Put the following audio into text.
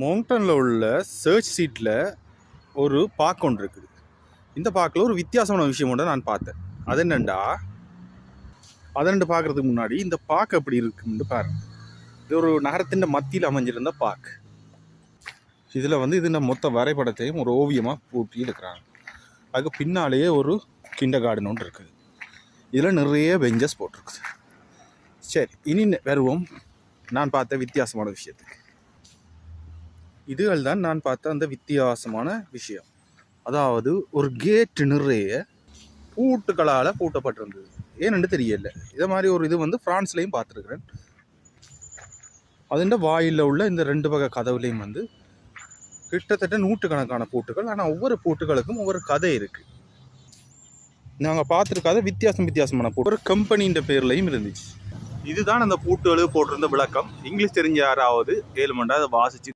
மவுண்டனில் உள்ள சர்ச் சீட்டில் ஒரு பார்க் ஒன்று இருக்குது. இந்த பார்க்கில் ஒரு வித்தியாசமான விஷயம் ஒன்று நான் பார்த்தேன். அது என்னண்டா, அதெண்டு பார்க்குறதுக்கு முன்னாடி இந்த பார்க் எப்படி இருக்குன்னு பாருங்க. இது ஒரு நகரத்தின் மத்தியில் அமைஞ்சிருந்த பார்க். இதில் இது மொத்த வரைபடத்தையும் ஒரு ஓவியமாக பூட்டி இருக்கிறாங்க. அதுக்கு பின்னாலேயே ஒரு கிண்டர் கார்டன் ஒன்று இருக்குது. இதில் நிறைய பெஞ்சஸ் போட்டிருக்குது. சரி, இனி வருவோம் நான் பார்த்த வித்தியாசமான விஷயத்துக்கு. இதுகள் தான் நான் பார்த்த அந்த வித்தியாசமான விஷயம். அதாவது ஒரு கேட்டு நிறைய பூட்டுகளால் பூட்டப்பட்டிருந்தது. ஏன்னு தெரியல. இதை மாதிரி ஒரு இது ஃப்ரான்ஸ்லேயும் பார்த்துருக்குறேன். அதுண்ட வாயிலில் உள்ள இந்த 2 வகை கதவுலையும் கிட்டத்தட்ட நூற்றுக்கணக்கான பூட்டுகள். ஆனால் ஒவ்வொரு பூட்டுகளுக்கும் ஒவ்வொரு கதை இருக்குது. நாங்கள் பார்த்துருக்காத வித்தியாசமான பூட்டு ஒரு கம்பெனின்ற பேர்லையும் இருந்துச்சு. இதுதான் அந்த பூட்டுகளுக்கு போட்டிருந்த விளக்கம். இங்கிலீஷ் தெரிஞ்ச யாராவது 7 மணி அதை வாசிச்சு